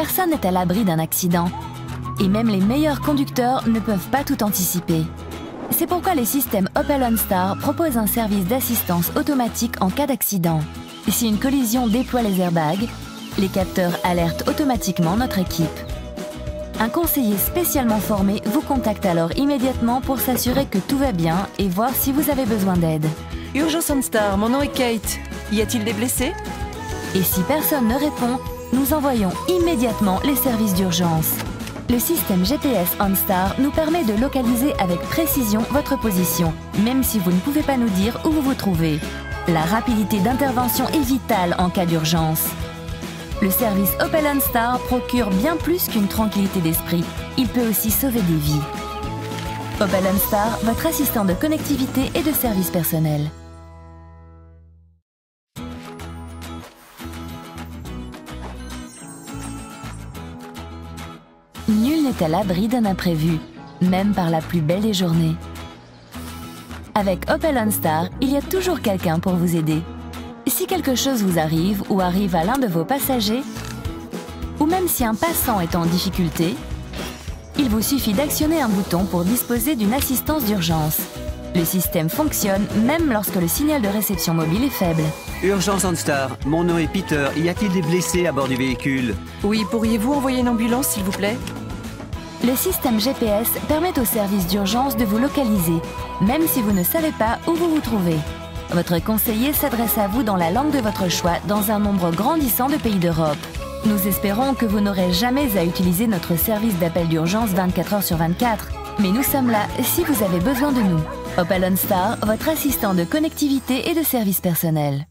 Personne n'est à l'abri d'un accident. Et même les meilleurs conducteurs ne peuvent pas tout anticiper. C'est pourquoi les systèmes Opel OnStar proposent un service d'assistance automatique en cas d'accident. Si une collision déploie les airbags, les capteurs alertent automatiquement notre équipe. Un conseiller spécialement formé vous contacte alors immédiatement pour s'assurer que tout va bien et voir si vous avez besoin d'aide. Urgence OnStar, mon nom est Kate. Y a-t-il des blessés? Et si personne ne répond, nous envoyons immédiatement les services d'urgence. Le système GPS OnStar nous permet de localiser avec précision votre position, même si vous ne pouvez pas nous dire où vous vous trouvez. La rapidité d'intervention est vitale en cas d'urgence. Le service Opel OnStar procure bien plus qu'une tranquillité d'esprit. Il peut aussi sauver des vies. Opel OnStar, votre assistant de connectivité et de service personnel. Nul n'est à l'abri d'un imprévu, même par la plus belle des journées. Avec Opel OnStar, il y a toujours quelqu'un pour vous aider. Si quelque chose vous arrive ou arrive à l'un de vos passagers, ou même si un passant est en difficulté, il vous suffit d'actionner un bouton pour disposer d'une assistance d'urgence. Le système fonctionne même lorsque le signal de réception mobile est faible. Urgence OnStar, mon nom est Peter. Y a-t-il des blessés à bord du véhicule? Oui, pourriez-vous envoyer une ambulance, s'il vous plaît? Le système GPS permet au service d'urgence de vous localiser, même si vous ne savez pas où vous vous trouvez. Votre conseiller s'adresse à vous dans la langue de votre choix dans un nombre grandissant de pays d'Europe. Nous espérons que vous n'aurez jamais à utiliser notre service d'appel d'urgence 24 heures sur 24, mais nous sommes là si vous avez besoin de nous. Opel OnStar, votre assistant de connectivité et de service personnel.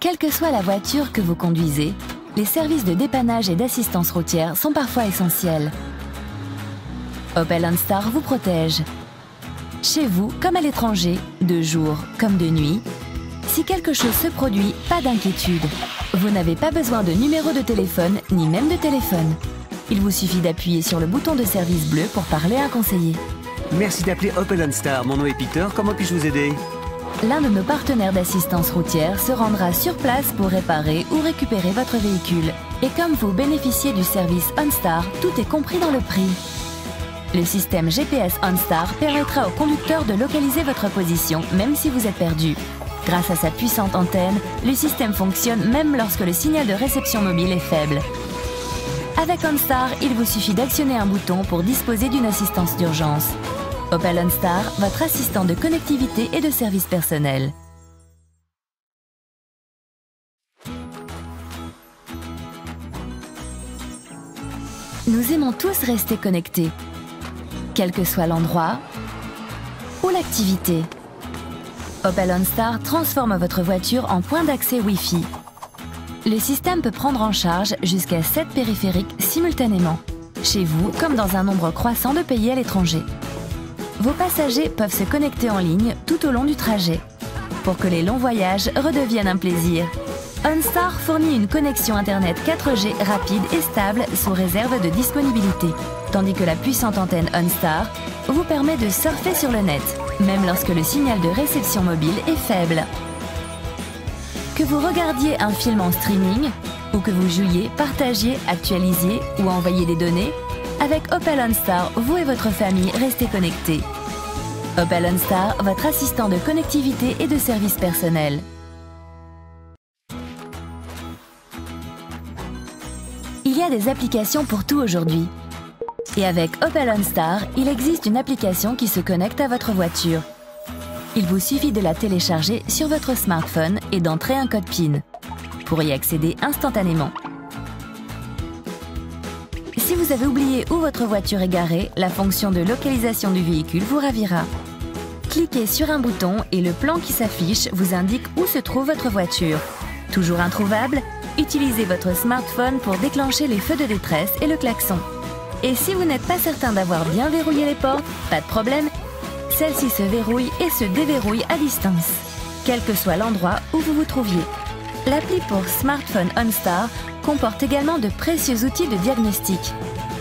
Quelle que soit la voiture que vous conduisez, les services de dépannage et d'assistance routière sont parfois essentiels. Opel OnStar vous protège. Chez vous comme à l'étranger, de jour comme de nuit. Si quelque chose se produit, pas d'inquiétude. Vous n'avez pas besoin de numéro de téléphone, ni même de téléphone. Il vous suffit d'appuyer sur le bouton de service bleu pour parler à un conseiller. Merci d'appeler Opel OnStar. Mon nom est Peter. Comment puis-je vous aider? L'un de nos partenaires d'assistance routière se rendra sur place pour réparer ou récupérer votre véhicule. Et comme vous bénéficiez du service OnStar, tout est compris dans le prix. Le système GPS OnStar permettra au conducteur de localiser votre position, même si vous êtes perdu. Grâce à sa puissante antenne, le système fonctionne même lorsque le signal de réception mobile est faible. Avec OnStar, il vous suffit d'actionner un bouton pour disposer d'une assistance d'urgence. Opel OnStar, votre assistant de connectivité et de service personnel. Nous aimons tous rester connectés, quel que soit l'endroit ou l'activité. Opel OnStar transforme votre voiture en point d'accès Wi-Fi. Le système peut prendre en charge jusqu'à 7 périphériques simultanément, chez vous comme dans un nombre croissant de pays à l'étranger. Vos passagers peuvent se connecter en ligne tout au long du trajet, pour que les longs voyages redeviennent un plaisir. OnStar fournit une connexion Internet 4G rapide et stable sous réserve de disponibilité, tandis que la puissante antenne OnStar vous permet de surfer sur le net, même lorsque le signal de réception mobile est faible. Que vous regardiez un film en streaming, ou que vous jouiez, partagiez, actualisiez ou envoyiez des données, avec Opel OnStar, vous et votre famille restez connectés. Opel OnStar, votre assistant de connectivité et de service personnel. Il y a des applications pour tout aujourd'hui. Et avec Opel OnStar, il existe une application qui se connecte à votre voiture. Il vous suffit de la télécharger sur votre smartphone et d'entrer un code PIN pour y accéder instantanément. Si vous avez oublié où votre voiture est garée, la fonction de localisation du véhicule vous ravira. Cliquez sur un bouton et le plan qui s'affiche vous indique où se trouve votre voiture. Toujours introuvable? Utilisez votre smartphone pour déclencher les feux de détresse et le klaxon. Et si vous n'êtes pas certain d'avoir bien verrouillé les portes, pas de problème, celles-ci se verrouillent et se déverrouillent à distance, quel que soit l'endroit où vous vous trouviez. L'appli pour smartphone OnStar comporte également de précieux outils de diagnostic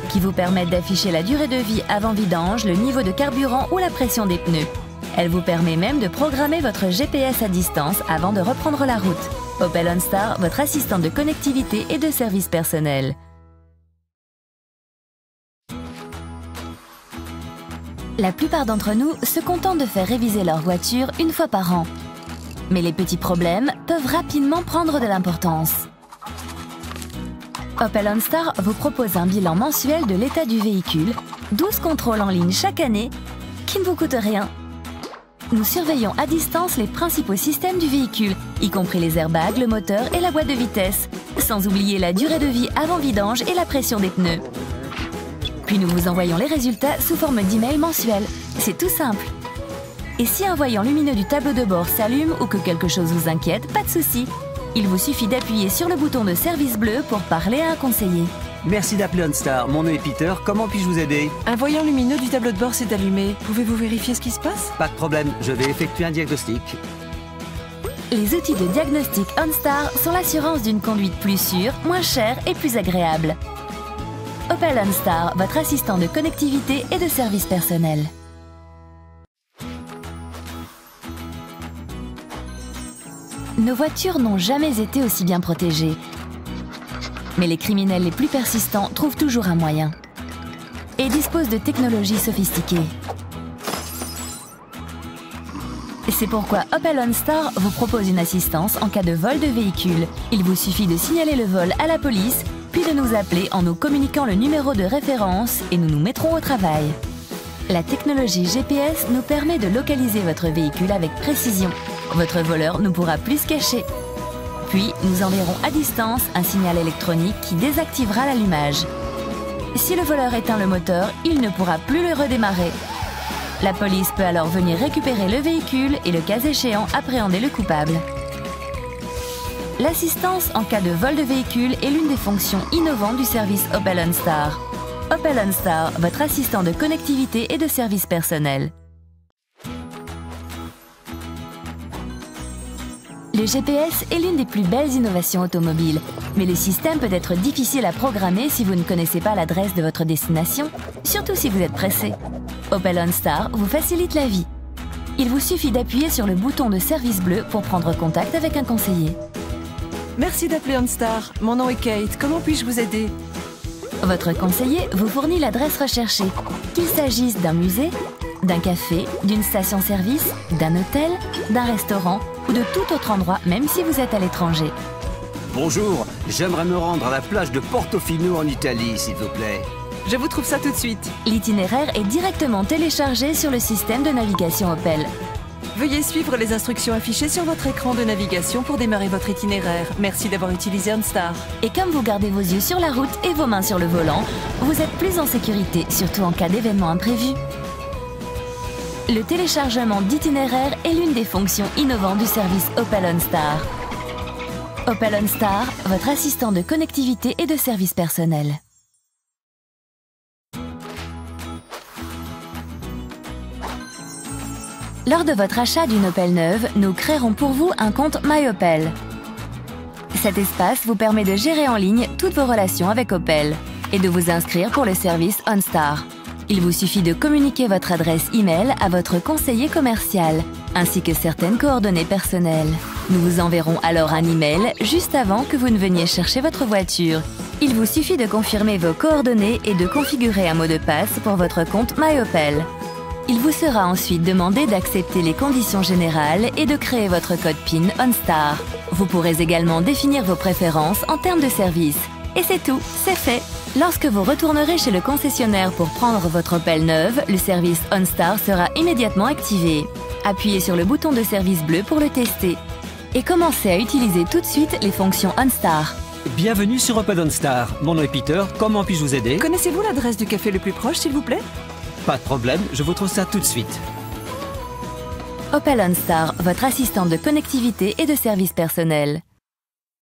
qui vous permettent d'afficher la durée de vie avant vidange, le niveau de carburant ou la pression des pneus. Elle vous permet même de programmer votre GPS à distance avant de reprendre la route. Opel OnStar, votre assistant de connectivité et de service personnel. La plupart d'entre nous se contentent de faire réviser leur voiture une fois par an. Mais les petits problèmes peuvent rapidement prendre de l'importance. Opel OnStar vous propose un bilan mensuel de l'état du véhicule, 12 contrôles en ligne chaque année, qui ne vous coûtent rien. Nous surveillons à distance les principaux systèmes du véhicule, y compris les airbags, le moteur et la boîte de vitesse, sans oublier la durée de vie avant vidange et la pression des pneus. Puis nous vous envoyons les résultats sous forme d'email mensuel. C'est tout simple. Et si un voyant lumineux du tableau de bord s'allume ou que quelque chose vous inquiète, pas de souci. Il vous suffit d'appuyer sur le bouton de service bleu pour parler à un conseiller. Merci d'appeler OnStar. Mon nom est Peter. Comment puis-je vous aider? Un voyant lumineux du tableau de bord s'est allumé. Pouvez-vous vérifier ce qui se passe? Pas de problème, je vais effectuer un diagnostic. Les outils de diagnostic OnStar sont l'assurance d'une conduite plus sûre, moins chère et plus agréable. Opel OnStar, votre assistant de connectivité et de service personnel. Nos voitures n'ont jamais été aussi bien protégées. Mais les criminels les plus persistants trouvent toujours un moyen. Et disposent de technologies sophistiquées. C'est pourquoi Opel OnStar vous propose une assistance en cas de vol de véhicule. Il vous suffit de signaler le vol à la police, puis de nous appeler en nous communiquant le numéro de référence et nous nous mettrons au travail. La technologie GPS nous permet de localiser votre véhicule avec précision. Votre voleur ne pourra plus se cacher. Puis, nous enverrons à distance un signal électronique qui désactivera l'allumage. Si le voleur éteint le moteur, il ne pourra plus le redémarrer. La police peut alors venir récupérer le véhicule et, le cas échéant, appréhender le coupable. L'assistance en cas de vol de véhicule est l'une des fonctions innovantes du service Opel OnStar. Opel OnStar, votre assistant de connectivité et de service personnel. Le GPS est l'une des plus belles innovations automobiles, mais le système peut être difficile à programmer si vous ne connaissez pas l'adresse de votre destination, surtout si vous êtes pressé. Opel OnStar vous facilite la vie. Il vous suffit d'appuyer sur le bouton de service bleu pour prendre contact avec un conseiller. Merci d'appeler OnStar. Mon nom est Kate. Comment puis-je vous aider? Votre conseiller vous fournit l'adresse recherchée, qu'il s'agisse d'un musée, d'un café, d'une station-service, d'un hôtel, d'un restaurant ou de tout autre endroit, même si vous êtes à l'étranger. Bonjour, j'aimerais me rendre à la plage de Portofino en Italie, s'il vous plaît. Je vous trouve ça tout de suite. L'itinéraire est directement téléchargé sur le système de navigation Opel. Veuillez suivre les instructions affichées sur votre écran de navigation pour démarrer votre itinéraire. Merci d'avoir utilisé OnStar. Et comme vous gardez vos yeux sur la route et vos mains sur le volant, vous êtes plus en sécurité, surtout en cas d'événement imprévu. Le téléchargement d'itinéraire est l'une des fonctions innovantes du service Opel OnStar. Opel OnStar, votre assistant de connectivité et de service personnel. Lors de votre achat d'une Opel neuve, nous créerons pour vous un compte MyOpel. Cet espace vous permet de gérer en ligne toutes vos relations avec Opel et de vous inscrire pour le service OnStar. Il vous suffit de communiquer votre adresse e-mail à votre conseiller commercial, ainsi que certaines coordonnées personnelles. Nous vous enverrons alors un email juste avant que vous ne veniez chercher votre voiture. Il vous suffit de confirmer vos coordonnées et de configurer un mot de passe pour votre compte MyOpel. Il vous sera ensuite demandé d'accepter les conditions générales et de créer votre code PIN OnStar. Vous pourrez également définir vos préférences en termes de service. Et c'est tout, c'est fait! Lorsque vous retournerez chez le concessionnaire pour prendre votre Opel neuve, le service OnStar sera immédiatement activé. Appuyez sur le bouton de service bleu pour le tester. Et commencez à utiliser tout de suite les fonctions OnStar. Bienvenue sur Opel OnStar. Mon nom est Peter. Comment puis-je vous aider? Connaissez-vous l'adresse du café le plus proche, s'il vous plaît? Pas de problème, je vous trouve ça tout de suite. Opel OnStar, votre assistant de connectivité et de service personnel.